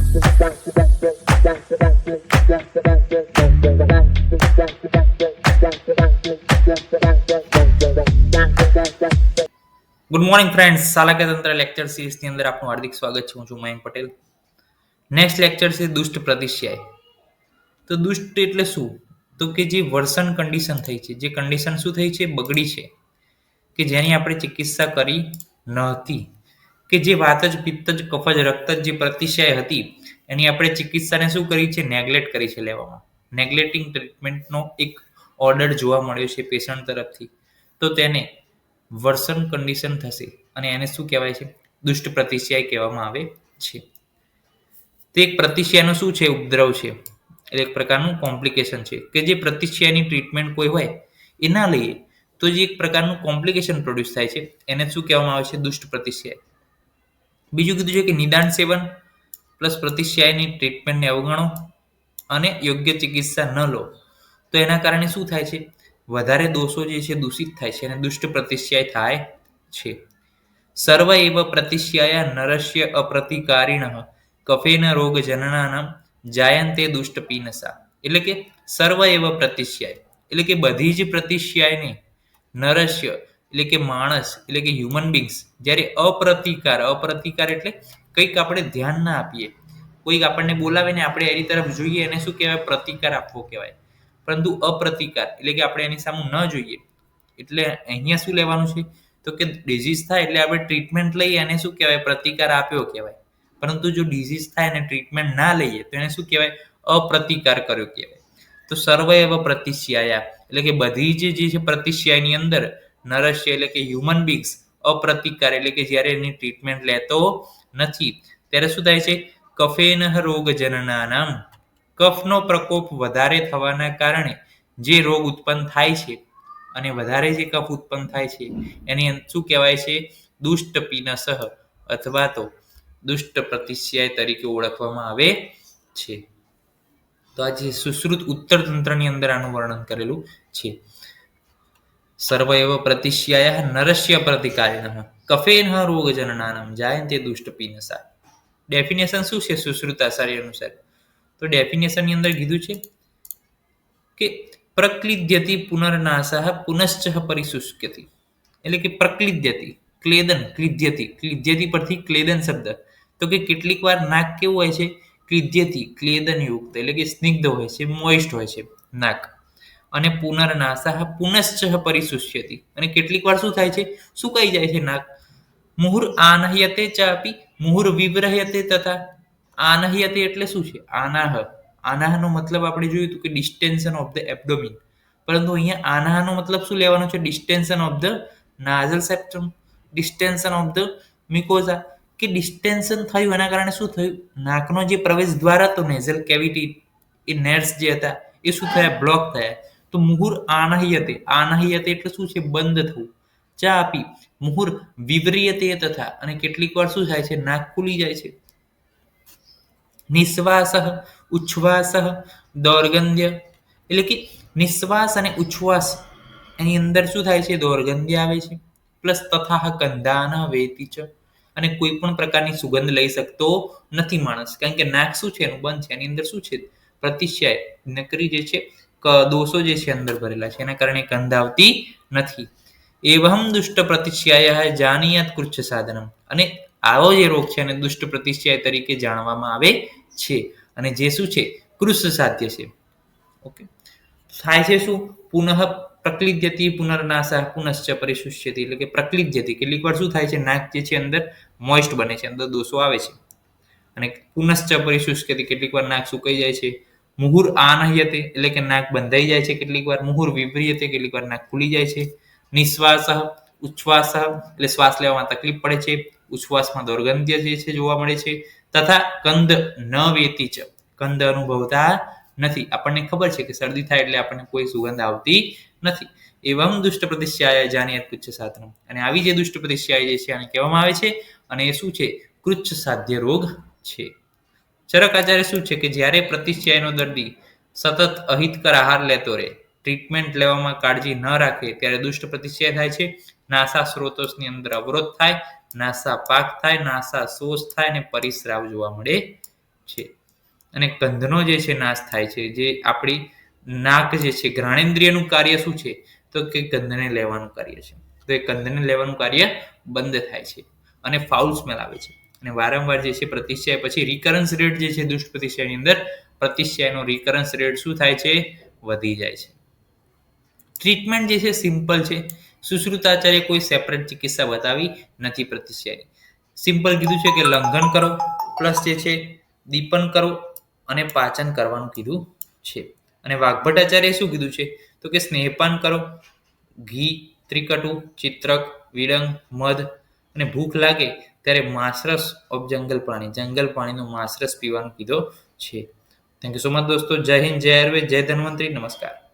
Good morning friends, શાલાકીય તંત્ર lecture સિરીઝની અંદર આપનું હાર્દિક સ્વાગત છે. હું છું મયંક પટેલ. નેક્સ્ટ લેક્ચર છે દુષ્ટ પ્રતિશ્યાય. તો દુષ્ટ એટલે શું? તો કે જે વર્સન કન્ડિશન થઈ છે, જે કન્ડિશન શું થઈ છે, બગડી છે, કે જેની આપણે ચિકિત્સા કરી ન હતી, કે જે વાત જ પિત્ત જ કફ જ રક્ત જ જે પ્રતિશ્યાય હતી એની આપણે ચિકિત્સાને શું કરી છે, નેગ્લેક્ટ કરી છે લેવામાં. નેગ્લેક્ટિંગ ટ્રીટમેન્ટનો એક ઓર્ડર જોવા મળ્યો છે પેશન્ટ તરફથી. તો તેને વર્સન કન્ડિશન થશે અને એને શું કહેવાય છે, દુષ્ટ પ્રતિશ્યાય કહેવામાં આવે છે. તે એક પ્રતિશ્યાયનો શું છે, ઉપદ્રવ છે, એટલે એક પ્રકારનું કોમ્પ્લિકેશન છે કે જે પ્રતિશ્યાયની ટ્રીટમેન્ટ કોઈ હોય એ ના લઈએ તો જે એક પ્રકારનું કોમ્પ્લિકેશન પ્રોડ્યુસ થાય છે એને શું કહેવામાં આવે છે, દુષ્ટ પ્રતિશ્યાય. બીજું કીધું છે કે નિદાન સેવન પ્લસ પ્રતિશ્યાયની ટ્રીટમેન્ટને અવગણો અને યોગ્ય ચિકિત્સા ન લો તો એના કારણે શું થાય છે, વધારે દોષો જે છે દૂષિત થાય છે અને દુષ્ટ પ્રતિશ્યાય થાય છે. સર્વ એવ પ્રતિશ્યાયા નરસ્ય અપ્રતિકારિણઃ કફેન રોગ જનનાનામ જાયંતે દુષ્ટ પીનસા. એટલે કે સર્વ એવ પ્રતિશ્યાય એટલે કે બધી જ પ્રતિશ્યાયને નરસ્ય એટલે કે માણસ એટલે કે હ્યુમન બીંગ્સ જ્યારે અપ્રતિકાર એટલે કંઈક આપણે ધ્યાન ના આપીએ, કોઈક આપણને બોલાવે ને આપણે એની તરફ જોઈએ એને શું કહેવાય, પ્રતિકાર આપવો કહેવાય. પરંતુ અપ્રતિકાર એટલે કે આપણે એની સામે ન જોઈએ. એટલે અહીંયા શું લેવાનું છે, તો કે ડિઝીઝ થાય એટલે આપણે ટ્રીટમેન્ટ લઈએ એને શું કહેવાય, પ્રતિકાર આપ્યો કહેવાય. પરંતુ જો ડિઝીઝ થાય અને ટ્રીટમેન્ટ ના લઈએ તો એને શું કહેવાય, અપ્રતિકાર કર્યો કહેવાય. તો સર્વ એવ પ્રતિશ્યાયા એટલે કે બધી જ જે છે પ્રતિશ્યાયની અંદર નરસ્ય એટલે કે હ્યુમન બીંગ્સ અપ્રતિકાર એટલે કે જ્યારે એની ટ્રીટમેન્ટ લેતો નથી ત્યારે શું થાય છે, કફેન રોગ જનનાનામ કફનો પ્રકોપ વધારે થવાના કારણે જે રોગ ઉત્પન્ન થાય છે અને વધારે જે કફ ઉત્પન્ન થાય છે એની શું કહેવાય છે, દુષ્ટ પીનસઃ અથવા તો દુષ્ટ પ્રતિશ્યાય તરીકે ઓળખવામાં આવે છે. તો આ જે સુશ્રુત ઉત્તર તંત્રની અંદર આનું વર્ણન કરેલું છે. સર્વ એવ પ્રતિશ્યાય નરસ્ય પ્રતિકારિણઃ કફેન રોગ જનનાનામ જાયંતે દુષ્ટ પીનસા. ડેફિનેશન શું છે સુશ્રુત આચાર્ય અનુસાર? તો ડેફિનેશનની અંદર કીધું છે કે પ્રક્લિદ્યતિ પુનર્નાશઃ પુનશ્ચ પરિશુષ્યતિ. એટલે કે પ્રક્લિદ્યતિ ક્લેદન ક્લિદ્યતિ પરથી ક્લેદન શબ્દ. તો કે કેટલીક વાર નાક કેવું હોય છે, ક્લિદ્યતિ ક્લેદન યુક્ત એટલે કે સ્નિગ્ધ હોય છે, મોઇસ્ટ હોય છે નાક. અને પુનર્નાશઃ પુનશ્ચ પરિશુષ્યતિ અને કેટલીક વાર શું થાય છે, સુકાઈ જાય છે નાક. મુહુર આનહ્યતે ચાપી મુહુર વિવ્રહ્યતે તથા. આનહ્યતે એટલે શું છે, આનાહનો મતલબ આપણે જોયું હતું કે ડિસ્ટેન્શન ઓફ ધ એબ્ડોમિન. પરંતુ અહીંયા આનાહનો મતલબ શું લેવાનો છે, ડિસ્ટેન્શન ઓફ ધ નાઝલ સેપ્ટમ, ડિસ્ટેન્શન ઓફ ધ મિકોઝા. કે ડિસ્ટેન્શન થયું એના કારણે શું થયું, નાકનો જે પ્રવેશ દ્વાર હતો નેઝલ કેવિટી એ નેર્સ જે હતા એ શું થયા, બ્લોક થયા. તો મુહુર આનહ્યતે એટલે શું છે, બંધ થવું. ચા આપી મુહુર વિવ્રિયતે તથા અને કેટલીક વાર શું થાય છે, નાક ખુલી જાય છે. નિશ્વાસ ઉચ્છ્વાસ દૌર્ગંધ્ય એટલે કે નિશ્વાસ અને ઉચ્છ્વાસ એની અંદર શું થાય છે, દૌર્ગંધ્ય આવે છે. પ્લસ તથા કંધાન વેતી છે અને કોઈ પણ પ્રકારની સુગંધ લઈ શકતો નથી માણસ, કારણ કે નાક શું છે, એનું બંધ છે. એની અંદર શું છે, પ્રતિશ્યાય નકરી જે છે દોષો જે છે અંદર ભરેલા છે એના કારણે ગંધ આવતી નથી. એવમ દુષ્ટ પ્રતિશ્યાય જાનીયાત કૃચ્છ સાધનમ. અને આવો જે રોગ છે એને દુષ્ટ પ્રતિશ્યાય તરીકે જાણવામાં આવે છે અને જે શું છે, કૃચ્છ સાધ્ય છે. ઓકે, થાય છે શું, પુનઃ પ્રક્લિદ્યતિ પુનર્નાશા પુનશ્ચ પરિશુષ્યતિ. એટલે કે પ્રક્લિદ્યતિ કેટલીક વાર શું થાય છે, નાક જે છે અંદર મોઇસ્ટ બને છે, અંદર દોષો આવે છે. અને પુનશ્ચ પરિશુષ્યતિ કેટલીક વાર નાક સુકાઈ જાય છે. મુહુર આનહ્યતે એટલે કે નાક બંધાઈ જાય છે કેટલીક વાર. મુહુર વિવ્રિયતે કેટલીક વાર નાક ખુલી જાય છે. નિશ્વાસ ઉચ્છ્વાસ એટલે શ્વાસ લેવામાં તકલીફ પડે છે. ઉચ્છ્વાસમાં દૌર્ગંધ્ય જે છે જોવા મળે છે. તથા કંદ ન વેતી છે, કંદ અનુભવતા નથી. આપણને ખબર છે કે શરદી થાય એટલે આપણને કોઈ સુગંધ આવતી નથી. એવમ દુષ્ટ પ્રતિશ્યાય જાનીયાત કૃચ્છ સાધનમ. અને આવી જે દુષ્ટ પ્રતિશ્યાય જે છે આને કહેવામાં આવે છે અને એ શું છે, કૃચ્છ સાધ્ય રોગ છે. ચરક આચાર્ય શું છે કે જ્યારે પ્રતિશ્યાયનો દર્દી સતત અહિતકર આહાર લેતો રહે, ટ્રીટમેન્ટ લેવામાં કાળજી ન રાખે ત્યારે દુષ્ટ પ્રતિશ્યાય થાય છે. નાસા સ્ત્રોતોની અંદર અવરોધ થાય, નાસા પાક થાય, નાસા શોષ થાય અને પરિસ્રાવ જોવા મળે છે. અને ગંધનો જે છે નાશ થાય છે. જે આપણી નાક જે છે ઘ્રાણેન્દ્રિયનું કાર્ય શું છે? તો કે ગંધને લેવાનું કાર્ય છે. તો એ ગંધને લેવાનું કાર્ય બંધ થાય છે અને ફાઉલ સ્મેલ આવે છે. અને વારંવાર જે છે પ્રતિક્રિયા પછી રિકરન્સ રેટ જે છે દુષ્ટ પ્રતિક્રિયાની અંદર પ્રતિક્રિયાનો રિકરન્સ રેટ શું થાય છે? વધી જાય છે. ટ્રીટમેન્ટ જે છે સિમ્પલ છે. સુશ્રુતાચાર્ય કોઈ સેપરેટ ચિકિત્સા બતાવી નથી પ્રતિક્રિયાની. સિમ્પલ કીધું છે કે લંઘન કરો પ્લસ જે છે દીપન કરો અને પાચન કરવાનું કીધું છે. અને વાઘભટ્ટાચાર્ય શું કીધું છે? તો કે સ્નેહપાન કરો, ઘી, ત્રિકટુ, ચિત્રક, વિડંગ, મધ અને ભૂખ લાગે ત્યારે માંસરસ ઓફ જંગલ પાણીનો માંસરસ પીવાનું કીધો છે. થેન્ક યુ સો મચ દોસ્તો. જય હિન્દ, જય આયુર્વેદ, જય ધન્વંતરી. નમસ્કાર.